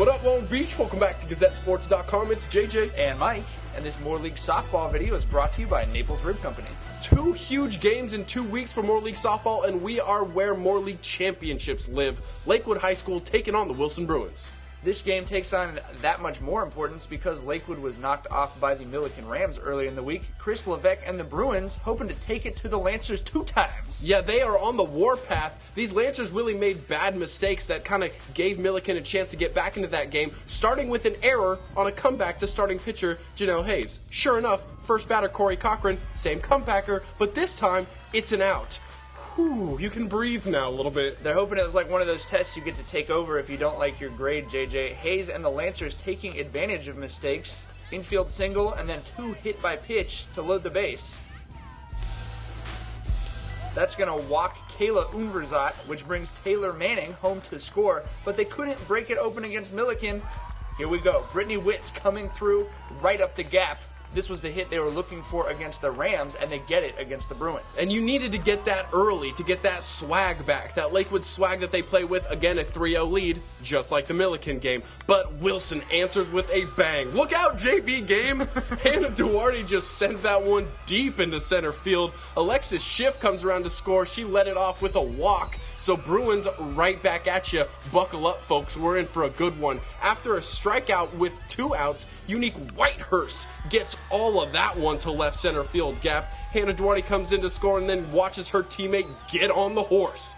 What up, Long Beach? Welcome back to GazetteSports.com. It's JJ and Mike, and this Moore League softball video is brought to you by Naples Rib Company. 2 huge games in 2 weeks for Moore League softball, and we are where Moore League championships live. Lakewood High School taking on the Wilson Bruins. This game takes on that much more importance because Lakewood was knocked off by the Milliken Rams earlier in the week. Chris Levesque and the Bruins hoping to take it to the Lancers 2 times. Yeah, they are on the warpath. These Lancers really made bad mistakes that kind of gave Milliken a chance to get back into that game, starting with an error on a comeback to starting pitcher Janelle Hayes. Sure enough, first batter Corey Cochran, same comebacker, but this time it's an out. Whew, you can breathe now a little bit. They're hoping it was like one of those tests you get to take over if you don't like your grade, JJ. Hayes and the Lancers taking advantage of mistakes. Infield single and then 2 hit by pitch to load the base. That's going to walk Kayla Unverzat, which brings Taylor Manning home to score, but they couldn't break it open against Milliken. Here we go. Brittany Witts coming through right up the gap. This was the hit they were looking for against the Rams, and they get it against the Bruins. And you needed to get that early to get that swag back, that Lakewood swag that they play with. Again, a 3-0 lead, just like the Milliken game. But Wilson answers with a bang. Look out, JB game! Hannah Duarte just sends that one deep into center field. Alexis Schiff comes around to score. She led it off with a walk. So Bruins right back at you. Buckle up, folks. We're in for a good one. After a strikeout with 2 outs, Unique Whitehurst gets all of that one to left center field gap. Hannah Duarte comes in to score and then watches her teammate get on the horse.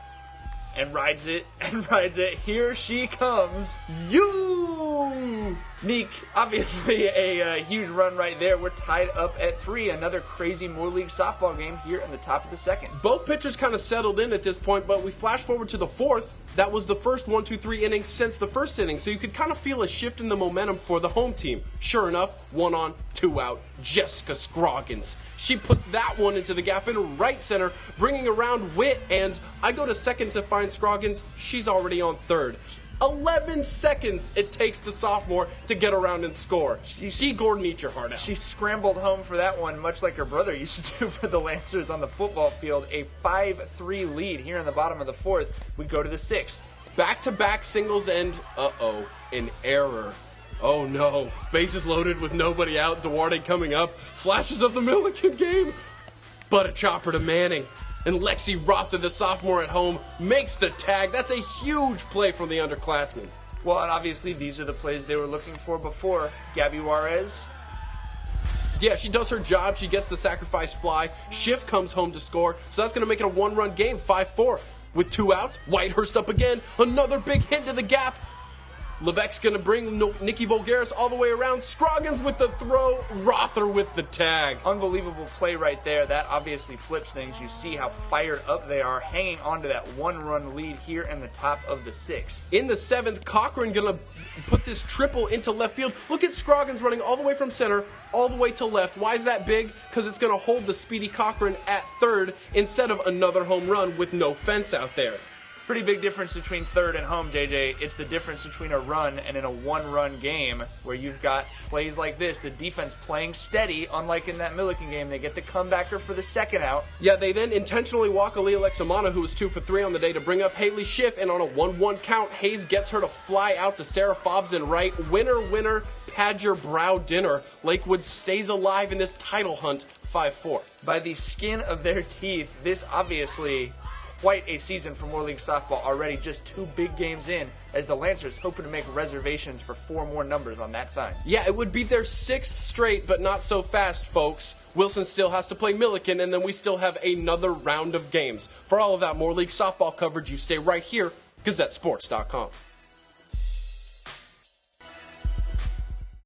And rides it, and rides it. Here she comes. You! Neek, obviously a huge run right there. We're tied up at 3. Another crazy Moore League softball game here in the top of the second. Both pitchers kind of settled in at this point, but we flash forward to the 4th. That was the first 1, 2, 3 innings since the first inning, so you could kind of feel a shift in the momentum for the home team. Sure enough, 1 on, 2 out, Jessica Scroggins. She puts that one into the gap in right center, bringing around Witt, and I go to second to find Scroggins. She's already on third. 11 seconds it takes the sophomore to get around and score. She Gordon, eat your heart out. She scrambled home for that one, much like her brother used to do for the Lancers on the football field. A 5-3 lead here in the bottom of the 4th. We go to the 6th. Back-to-back singles and, an error. Oh no, bases loaded with nobody out, Duarte coming up, flashes of the Milliken game, but a chopper to Manning. And Lexi Rotha, the sophomore at home, makes the tag. That's a huge play from the underclassmen. Well, and obviously these are the plays they were looking for before. Gabby Juarez. Yeah, she does her job. She gets the sacrifice fly. Schiff comes home to score, so that's going to make it a 1-run game, 5-4. With 2 outs, Whitehurst up again. Another big hit to the gap. Levesque's going to bring Nikki Volgaris all the way around. Scroggins with the throw. Rother with the tag. Unbelievable play right there. That obviously flips things. You see how fired up they are, hanging on to that 1-run lead here in the top of the 6th. In the 7th, Cochran going to put this triple into left field. Look at Scroggins running all the way from center, all the way to left. Why is that big? Because it's going to hold the speedy Cochran at third instead of another home run with no fence out there. Pretty big difference between third and home, JJ. It's the difference between a run and in a 1-run game where you've got plays like this, the defense playing steady, unlike in that Milliken game. They get the comebacker for the 2nd out. Yeah, they then intentionally walk Aaliyah Lexamana, who was 2 for 3 on the day, to bring up Haley Schiff, and on a 1-1 count, Hayes gets her to fly out to Sarah Fobbs in right. Winner, winner, pad your brow dinner. Lakewood stays alive in this title hunt, 5-4. By the skin of their teeth, this obviously quite a season for Moore League softball already, just 2 big games in, as the Lancers hoping to make reservations for 4 more numbers on that sign. Yeah, it would be their 6th straight, but not so fast, folks. Wilson still has to play Milliken, and then we still have another round of games. For all of that Moore League softball coverage, you stay right here, GazetteSports.com.